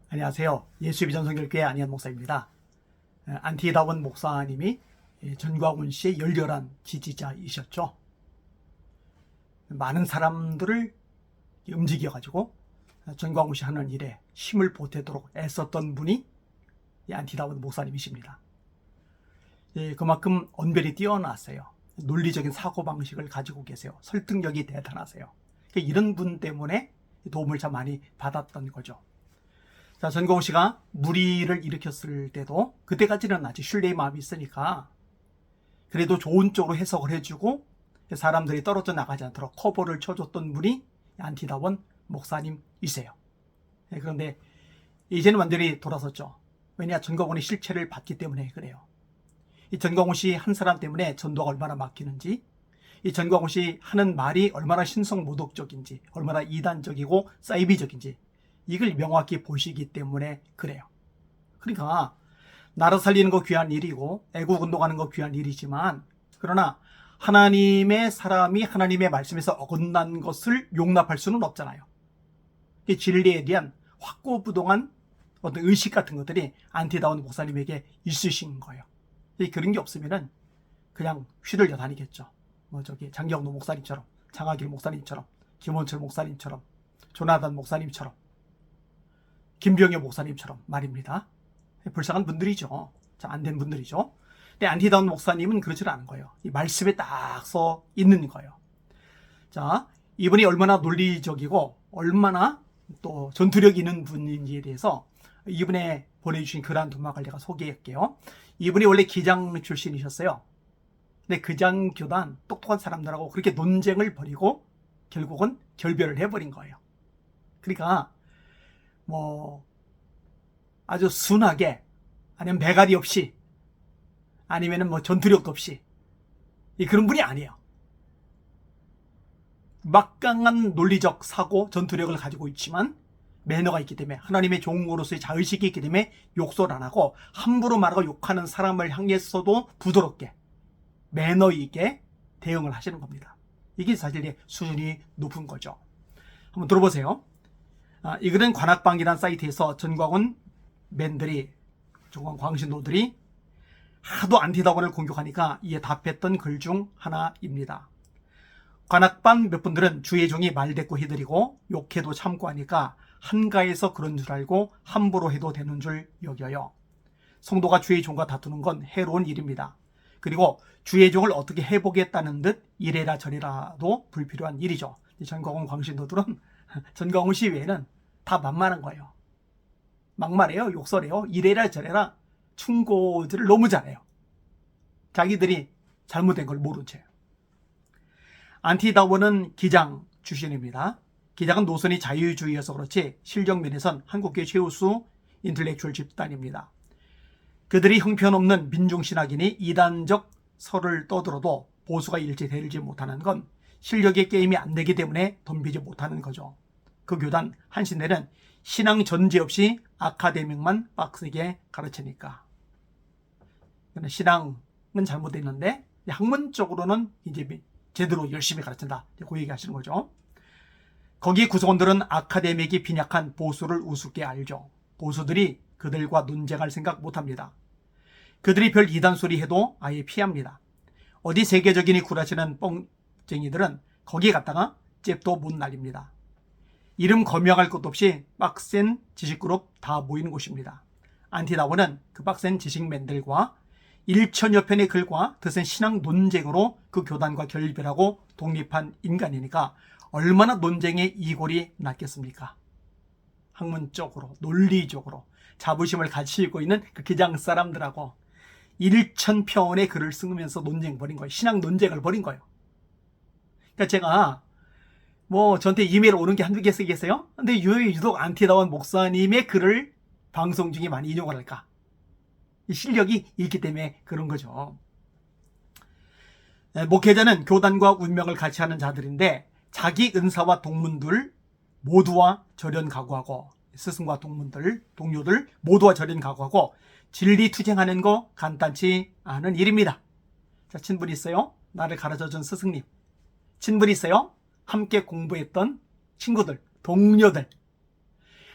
안녕하세요. 예수비전성결교회 안희연 목사입니다. 안티다원 목사님이 전광훈 씨의 열렬한 지지자이셨죠. 많은 사람들을 움직여가지고 전광훈 씨 하는 일에 힘을 보태도록 애썼던 분이 안티다원 목사님이십니다. 그만큼 언변이 뛰어나세요. 논리적인 사고방식을 가지고 계세요. 설득력이 대단하세요. 이런 분 때문에 도움을 참 많이 받았던 거죠. 자, 전광훈 씨가 무리를 일으켰을 때도 그때까지는 아직 신뢰의 마음이 있으니까 그래도 좋은 쪽으로 해석을 해주고 사람들이 떨어져 나가지 않도록 커버를 쳐줬던 분이 안티다원 목사님이세요. 그런데 이제는 완전히 돌아섰죠. 왜냐, 전광훈의 실체를 봤기 때문에 그래요. 이 전광훈 씨 한 사람 때문에 전도가 얼마나 막히는지, 이 전광훈 씨 하는 말이 얼마나 신성모독적인지, 얼마나 이단적이고 사이비적인지 이걸 명확히 보시기 때문에 그래요. 그러니까 나라 살리는 거 귀한 일이고 애국운동하는 거 귀한 일이지만, 그러나 하나님의 사람이 하나님의 말씀에서 어긋난 것을 용납할 수는 없잖아요. 이 진리에 대한 확고부동한 어떤 의식 같은 것들이 안티다원 목사님에게 있으신 거예요. 그런 게 없으면은 그냥 휘둘려 다니겠죠. 장경노 목사님처럼, 장하길 목사님처럼, 김원철 목사님처럼, 조나단 목사님처럼, 김병효 목사님처럼 말입니다. 불쌍한 분들이죠. 안 된 분들이죠. 근데 안티다원 목사님은 그렇지 않은 거예요. 이 말씀에 딱 써 있는 거예요. 자, 이분이 얼마나 논리적이고 얼마나 또 전투력 있는 분인지에 대해서 이분의 보내주신 글 한 토막을 제가 소개할게요. 이분이 원래 기장 출신이셨어요. 근데 그장 교단 똑똑한 사람들하고 그렇게 논쟁을 벌이고 결국은 결별을 해버린 거예요. 그러니까 아주 순하게, 아니면 배가리 없이, 아니면은 전투력도 없이, 그런 분이 아니에요. 막강한 논리적 사고, 전투력을 가지고 있지만 매너가 있기 때문에, 하나님의 종으로서의 자의식이 있기 때문에 욕설 안 하고, 함부로 말하고 욕하는 사람을 향해서도 부드럽게, 매너 있게 대응을 하시는 겁니다. 이게 사실 수준이 높은 거죠. 한번 들어보세요. 이 글은 관악방이라는 사이트에서 전광훈 맨들이, 전광훈 광신도들이 하도 안티다원을 공격하니까 이에 답했던 글 중 하나입니다. 관악반 몇 분들은 주의 종이 말대꾸 해드리고 욕해도 참고 하니까 한가해서 그런 줄 알고 함부로 해도 되는 줄 여겨요. 성도가 주의 종과 다투는 건 해로운 일입니다. 그리고 주의 종을 어떻게 해보겠다는 듯 이래라 저래라도 불필요한 일이죠. 전광훈 광신도들은 전광훈 씨 외에는 다 만만한 거예요. 막말해요, 욕설해요, 이래라 저래라 충고들을 너무 잘해요. 자기들이 잘못된 걸 모른 채요. 안티다원은 기장 출신입니다. 기장은 노선이 자유주의여서 그렇지 실력 면에선 한국계 최우수 인텔렉추얼 집단입니다. 그들이 형편없는 민중신학인이 이단적 설을 떠들어도 보수가 일치되지 못하는 건 실력의 게임이 안 되기 때문에 덤비지 못하는 거죠. 그 교단 한신대는 신앙 전제 없이 아카데믹만 빡세게 가르치니까. 신앙은 잘못됐는데 학문적으로는 이제 제대로 열심히 가르친다, 그 얘기 하시는 거죠. 거기 구성원들은 아카데믹이 빈약한 보수를 우습게 알죠. 보수들이 그들과 논쟁할 생각 못합니다. 그들이 별 이단 소리 해도 아예 피합니다. 어디 세계적인이 구라치는 뻥쟁이들은 거기 갔다가 잽도 못 날립니다. 이름 거명할 것도 없이 빡센 지식그룹 다 모이는 곳입니다. 안티다원은 그 빡센 지식맨들과 1천여 편의 글과 드센 신앙 논쟁으로 그 교단과 결별하고 독립한 인간이니까 얼마나 논쟁의 이골이 났겠습니까? 학문적으로, 논리적으로 자부심을 가지고 있는 그 기장 사람들하고 1,000편의 글을 쓰면서 논쟁 벌인 거예요. 신앙 논쟁을 벌인 거예요. 그러니까 제가 저한테 이메일 오는 게 한두 개 쓰겠어요? 근데 유독 안티다원 목사님의 글을 방송 중에 많이 인용을 할까? 이 실력이 있기 때문에 그런 거죠. 목회자는 교단과 운명을 같이 하는 자들인데 자기 은사와 동문들 모두와 절연 각오하고, 스승과 동료들 모두와 절연 각오하고 진리 투쟁하는 거 간단치 않은 일입니다. 자, 친분 있어요? 나를 가르쳐준 스승님. 친분 있어요? 함께 공부했던 친구들, 동료들.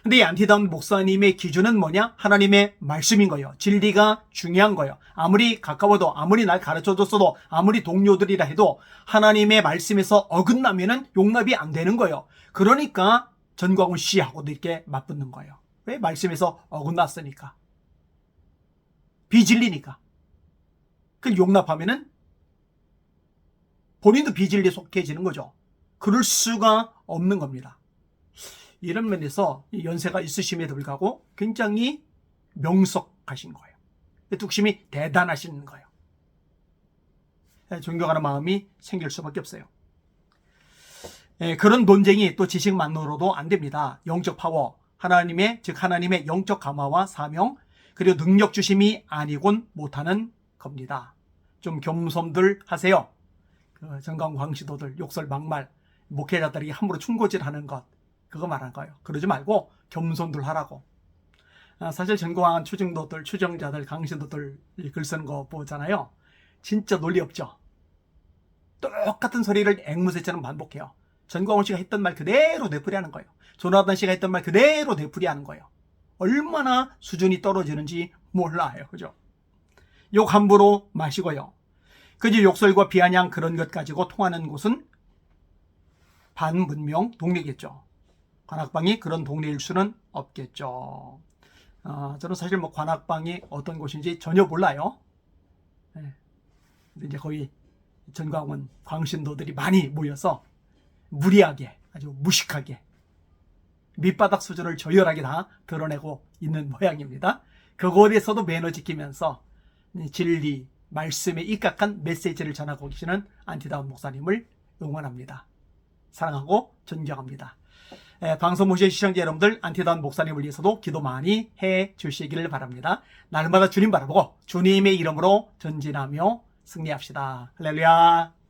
근데 이 안티다운 목사님의 기준은 뭐냐? 하나님의 말씀인 거예요. 진리가 중요한 거예요. 아무리 가까워도, 아무리 날 가르쳐줬어도, 아무리 동료들이라 해도 하나님의 말씀에서 어긋나면은 용납이 안 되는 거예요. 그러니까 전광훈 씨하고도 이렇게 맞붙는 거예요. 왜? 말씀에서 어긋났으니까. 비진리니까. 그걸 용납하면은 본인도 비진리에 속해지는 거죠. 그럴 수가 없는 겁니다. 이런 면에서 연세가 있으심에도 불구하고 굉장히 명석하신 거예요. 뚝심이 대단하신 거예요. 존경하는 마음이 생길 수밖에 없어요. 그런 논쟁이 또 지식만으로도 안 됩니다. 영적 파워, 즉 하나님의 영적 감화와 사명, 그리고 능력 주심이 아니곤 못하는 겁니다. 좀 겸손들 하세요. 전광훈 광시도들 욕설 막말, 목회자들이 함부로 충고질하는 것, 그거 말한 거예요. 그러지 말고 겸손들 하라고. 사실 전광훈 추정자들, 강신도들 글 쓰는 거 보잖아요. 진짜 논리 없죠. 똑같은 소리를 앵무새처럼 반복해요. 전광훈 씨가 했던 말 그대로 되풀이하는 거예요. 조나단 씨가 했던 말 그대로 되풀이하는 거예요. 얼마나 수준이 떨어지는지 몰라요. 그죠? 욕 함부로 마시고요. 그저 욕설과 비아냥 그런 것 가지고 통하는 곳은 반문명 동네겠죠. 관악방이 그런 동네일 수는 없겠죠. 저는 사실 관악방이 어떤 곳인지 전혀 몰라요. 근데 이제 거의 전광훈 광신도들이 많이 모여서 무리하게, 아주 무식하게 밑바닥 수준을 저열하게 다 드러내고 있는 모양입니다. 그곳에서도 매너 지키면서 진리, 말씀에 입각한 메시지를 전하고 계시는 안티다운 목사님을 응원합니다. 사랑하고 존경합니다. 방송 보신 시청자 여러분들, 안티다운 목사님을 위해서도 기도 많이 해 주시기를 바랍니다. 날마다 주님 바라보고 주님의 이름으로 전진하며 승리합시다. 할렐루야.